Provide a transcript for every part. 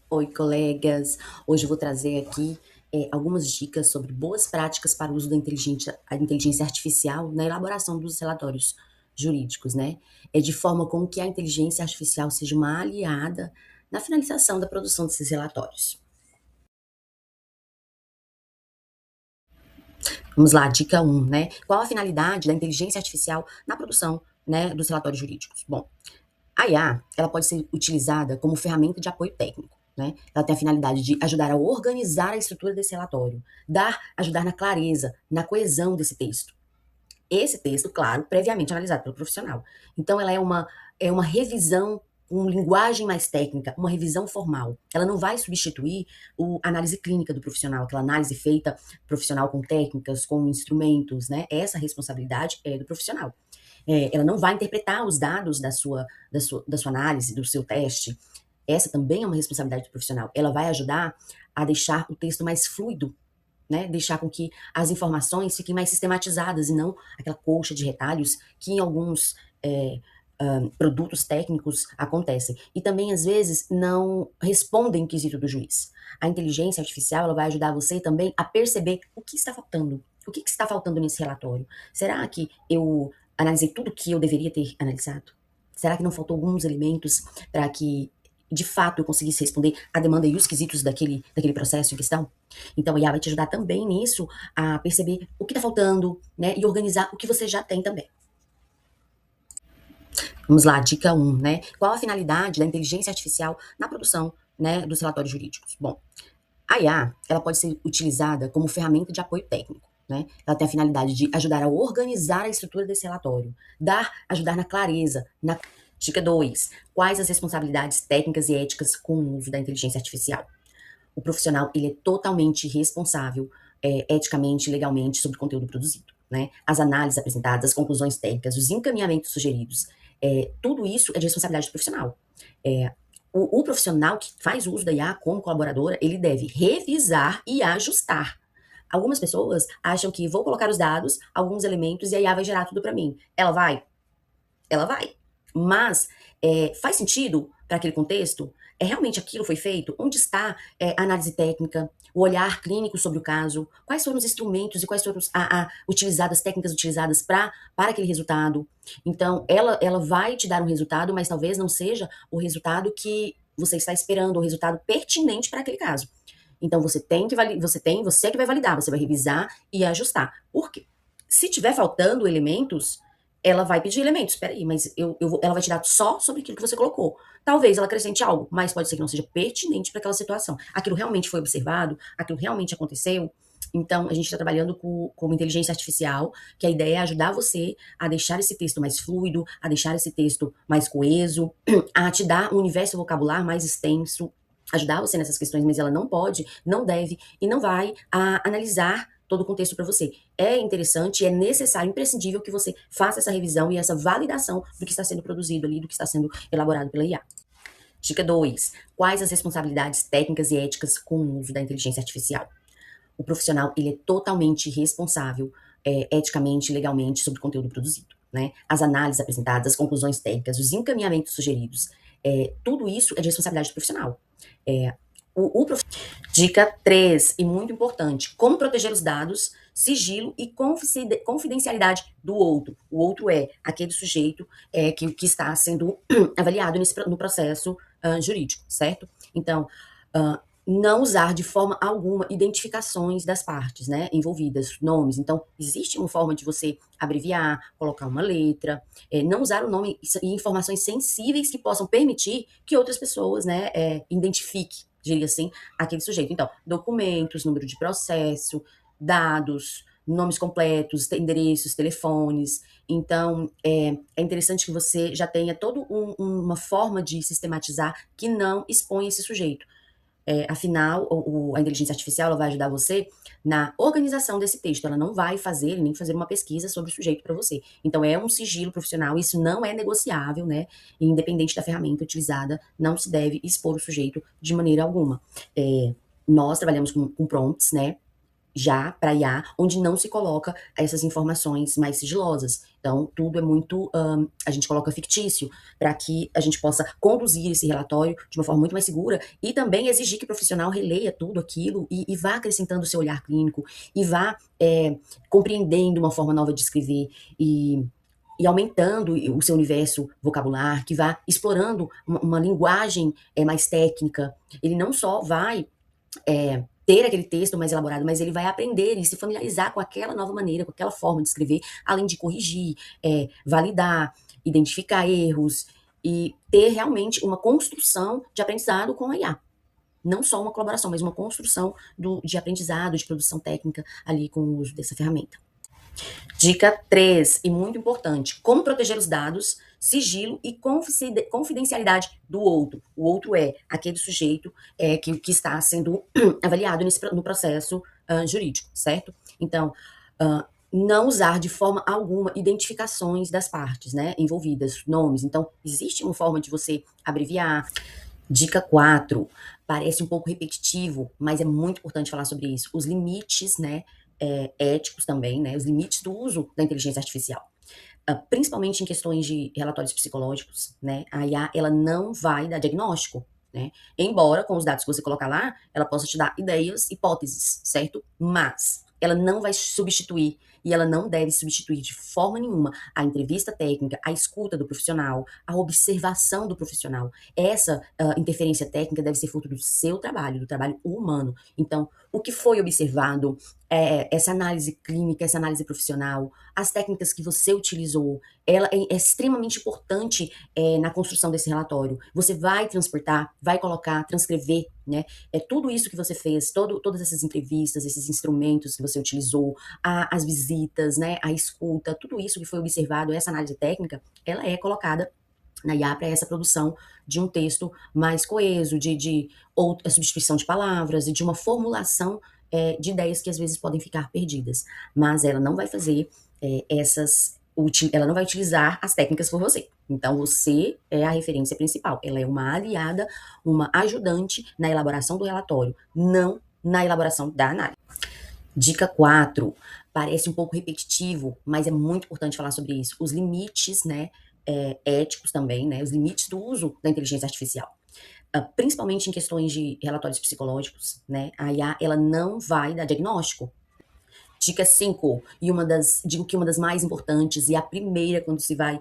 Oi, colegas! Hoje eu vou trazer aqui algumas dicas sobre boas práticas para o uso da inteligência artificial na elaboração dos relatórios jurídicos, né? De forma com que a inteligência artificial seja uma aliada na finalização da produção desses relatórios. Vamos lá, dica um, né? Qual a finalidade da inteligência artificial na produção, né, dos relatórios jurídicos? Bom, a IA, ela pode ser utilizada como ferramenta de apoio técnico, né? Ela tem a finalidade de ajudar a organizar a estrutura desse relatório, ajudar na clareza, na coesão desse texto. Esse texto, claro, previamente analisado pelo profissional. Então, ela é uma revisão com linguagem mais técnica, uma revisão formal. Ela não vai substituir a análise clínica do profissional, aquela análise feita profissional com técnicas, com instrumentos, né? Essa responsabilidade é do profissional. Ela não vai interpretar os dados da sua análise, do seu teste. Essa também é uma responsabilidade do profissional. Ela vai ajudar a deixar o texto mais fluido, né? Deixar com que as informações fiquem mais sistematizadas e não aquela colcha de retalhos que em alguns produtos técnicos acontecem. E também, às vezes, não respondem o quesito do juiz. A inteligência artificial ela vai ajudar você também a perceber o que está faltando. O que está faltando nesse relatório? Será que eu analisei tudo que eu deveria ter analisado? Será que não faltou alguns elementos para que, de fato, eu conseguisse responder a demanda e os quesitos daquele processo em questão? Então, a IA vai te ajudar também nisso, a perceber o que está faltando, né? E organizar o que você já tem também. Vamos lá, dica um, né? Qual a finalidade da inteligência artificial na produção, né, dos relatórios jurídicos? Bom, a IA, ela pode ser utilizada como ferramenta de apoio técnico, né? Ela tem a finalidade de ajudar a organizar a estrutura desse relatório, ajudar na clareza, na... Dica 2. Quais as responsabilidades técnicas e éticas com o uso da inteligência artificial? O profissional, ele é totalmente responsável, eticamente, legalmente, sobre o conteúdo produzido, né? As análises apresentadas, as conclusões técnicas, os encaminhamentos sugeridos, tudo isso é de responsabilidade do profissional. É, o profissional que faz uso da IA como colaboradora, ele deve revisar e ajustar. Algumas pessoas acham que vou colocar os dados, alguns elementos, e a IA vai gerar tudo para mim. Ela vai? Ela vai. Mas faz sentido para aquele contexto? Realmente aquilo foi feito? Onde está a análise técnica, o olhar clínico sobre o caso? Quais foram os instrumentos e quais foram as técnicas utilizadas para aquele resultado? Então, ela vai te dar um resultado, mas talvez não seja o resultado que você está esperando, o resultado pertinente para aquele caso. Então, você que vai validar, você vai revisar e ajustar. Por quê? Se tiver faltando elementos, ela vai pedir elementos. Peraí, mas ela vai tirar só sobre aquilo que você colocou. Talvez ela acrescente algo, mas pode ser que não seja pertinente para aquela situação. Aquilo realmente foi observado, aquilo realmente aconteceu. Então, a gente está trabalhando com inteligência artificial, que a ideia é ajudar você a deixar esse texto mais fluido, a deixar esse texto mais coeso, a te dar um universo vocabular mais extenso, ajudar você nessas questões, mas ela não pode, não deve e não vai analisar todo o contexto para você. É interessante, é necessário, imprescindível que você faça essa revisão e essa validação do que está sendo produzido ali, do que está sendo elaborado pela IA. Dica 2. Quais as responsabilidades técnicas e éticas com o uso da inteligência artificial? O profissional, ele é totalmente responsável, eticamente, legalmente, sobre o conteúdo produzido, né? As análises apresentadas, as conclusões técnicas, os encaminhamentos sugeridos, tudo isso é de responsabilidade do profissional. É, Dica 3, e muito importante, como proteger os dados, sigilo e confidencialidade do outro. O outro é aquele sujeito que está sendo avaliado no processo jurídico, certo? Então, não usar de forma alguma identificações das partes, né, envolvidas, nomes. Então, existe uma forma de você abreviar, colocar uma letra, não usar o nome e informações sensíveis que possam permitir que outras pessoas, né, identifiquem, diria assim, aquele sujeito. Então, documentos, número de processo, dados, nomes completos, endereços, telefones. Então, é interessante que você já tenha toda uma forma de sistematizar que não expõe esse sujeito. Afinal, a inteligência artificial ela vai ajudar você na organização desse texto. Ela não vai fazer nem fazer uma pesquisa sobre o sujeito para você. Então, é um sigilo profissional. Isso não é negociável, né? Independente da ferramenta utilizada, não se deve expor o sujeito de maneira alguma. Nós trabalhamos com prompts, né? Já para IA, onde não se coloca essas informações mais sigilosas. Então, tudo é muito, a gente coloca fictício, para que a gente possa conduzir esse relatório de uma forma muito mais segura e também exigir que o profissional releia tudo aquilo e vá acrescentando o seu olhar clínico e vá compreendendo uma forma nova de escrever e aumentando o seu universo vocabular, que vá explorando uma linguagem mais técnica. Ele não só vai ter aquele texto mais elaborado, mas ele vai aprender e se familiarizar com aquela nova maneira, com aquela forma de escrever, além de corrigir, validar, identificar erros e ter realmente uma construção de aprendizado com a IA. Não só uma colaboração, mas uma construção de aprendizado, de produção técnica ali com o uso dessa ferramenta. Dica 3, e muito importante, como proteger os dados, sigilo e confidencialidade do outro. O outro é aquele sujeito que está sendo avaliado no processo jurídico, certo? Então, não usar de forma alguma identificações das partes, né, envolvidas, nomes. Então, existe uma forma de você abreviar. Dica 4, parece um pouco repetitivo, mas é muito importante falar sobre isso. Os limites, né, éticos também, né, os limites do uso da inteligência artificial. Principalmente em questões de relatórios psicológicos, né, a IA, ela não vai dar diagnóstico, né, embora com os dados que você colocar lá, ela possa te dar ideias, hipóteses, certo? Mas ela não vai substituir e ela não deve substituir de forma nenhuma a entrevista técnica, a escuta do profissional, a observação do profissional. Essa interferência técnica deve ser fruto do seu trabalho, do trabalho humano. Então, o que foi observado, essa análise clínica, essa análise profissional, as técnicas que você utilizou, ela é extremamente importante na construção desse relatório. Você vai transportar, vai colocar, transcrever, né? Tudo isso que você fez, todas essas entrevistas, esses instrumentos que você utilizou, as visitas, né? A escuta, tudo isso que foi observado, essa análise técnica, ela é colocada na IA para essa produção de um texto mais coeso, ou a substituição de palavras e de uma formulação de ideias que às vezes podem ficar perdidas. Mas ela não vai fazer ela não vai utilizar as técnicas por você. Então, você é a referência principal. Ela é uma aliada, uma ajudante na elaboração do relatório, não na elaboração da análise. Dica 4, parece um pouco repetitivo, mas é muito importante falar sobre isso. Os limites, né, éticos também, né, os limites do uso da inteligência artificial. Principalmente em questões de relatórios psicológicos, né, a IA, ela não vai dar diagnóstico. Dica 5, digo que uma das mais importantes e a primeira quando se vai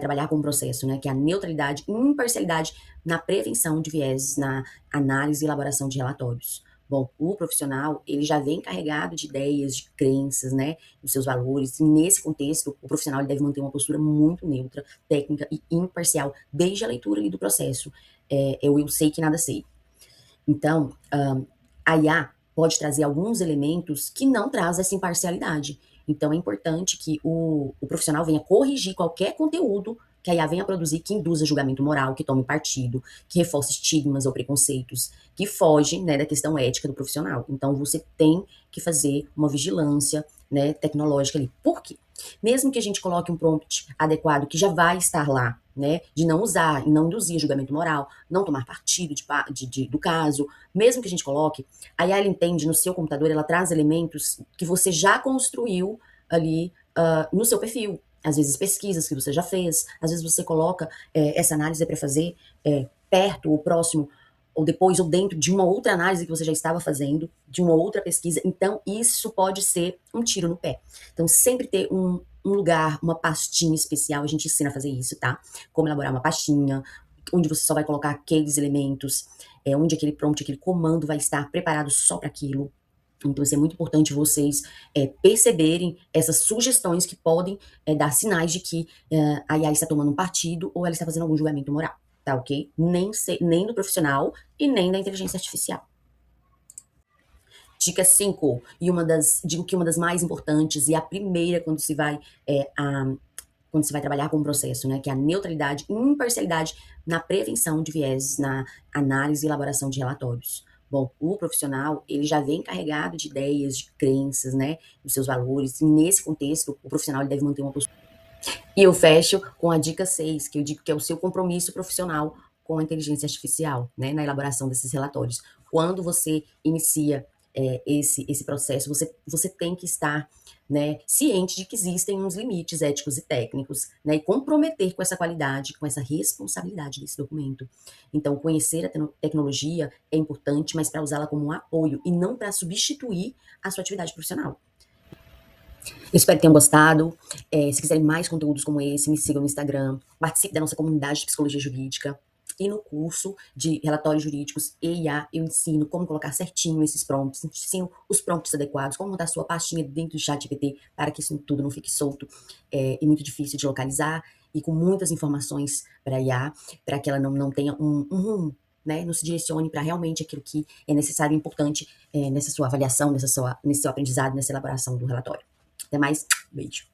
trabalhar com o processo, né, que é a neutralidade e imparcialidade na prevenção de vieses, na análise e elaboração de relatórios. Bom, o profissional, ele já vem carregado de ideias, de crenças, né, dos seus valores, e nesse contexto, o profissional ele deve manter uma postura muito neutra, técnica e imparcial, desde a leitura ali do processo. Eu sei que nada sei. Então, a IA pode trazer alguns elementos que não traz essa imparcialidade. Então, é importante que o profissional venha corrigir qualquer conteúdo que a IA venha produzir que induza julgamento moral, que tome partido, que reforce estigmas ou preconceitos, que foge, né, da questão ética do profissional. Então, você tem que fazer uma vigilância, né, tecnológica ali. Por quê? Mesmo que a gente coloque um prompt adequado, que já vai estar lá, né, de não usar e não induzir julgamento moral, não tomar partido do caso, mesmo que a gente coloque, a IA ela entende no seu computador, ela traz elementos que você já construiu ali no seu perfil. Às vezes pesquisas que você já fez, às vezes você coloca essa análise para fazer perto ou próximo, ou depois ou dentro de uma outra análise que você já estava fazendo, de uma outra pesquisa. Então, isso pode ser um tiro no pé. Então, sempre ter um lugar, uma pastinha especial, a gente ensina a fazer isso, tá? Como elaborar uma pastinha, onde você só vai colocar aqueles elementos, onde aquele prompt, aquele comando vai estar preparado só para aquilo. Então, isso é muito importante vocês perceberem essas sugestões que podem dar sinais de que a IA está tomando um partido ou ela está fazendo algum julgamento moral, tá ok? Nem do profissional e nem da inteligência artificial. Dica 5, digo que uma das mais importantes e a primeira quando se vai trabalhar com o processo, né, que é a neutralidade e imparcialidade na prevenção de vieses, na análise e elaboração de relatórios. Bom, o profissional, ele já vem carregado de ideias, de crenças, né, dos seus valores, e nesse contexto, o profissional ele deve manter uma postura. E eu fecho com a dica 6, que eu digo que é o seu compromisso profissional com a inteligência artificial, né, na elaboração desses relatórios. Quando você inicia esse processo, você tem que estar, né, ciente de que existem uns limites éticos e técnicos, né, e comprometer com essa qualidade, com essa responsabilidade desse documento. Então, conhecer a tecnologia é importante, mas para usá-la como um apoio e não para substituir a sua atividade profissional. Eu espero que tenham gostado. Se quiserem mais conteúdos como esse, me sigam no Instagram, participe da nossa comunidade de psicologia jurídica. E no curso de relatórios jurídicos EIA, eu ensino como colocar certinho esses prompts, ensino os prompts adequados, como montar sua pastinha dentro do ChatGPT para que isso tudo não fique solto e muito difícil de localizar, e com muitas informações para a IA, para que ela não tenha um rumo, né, não se direcione para realmente aquilo que é necessário e importante nessa sua avaliação, nesse seu aprendizado, nessa elaboração do relatório. Até mais, beijo.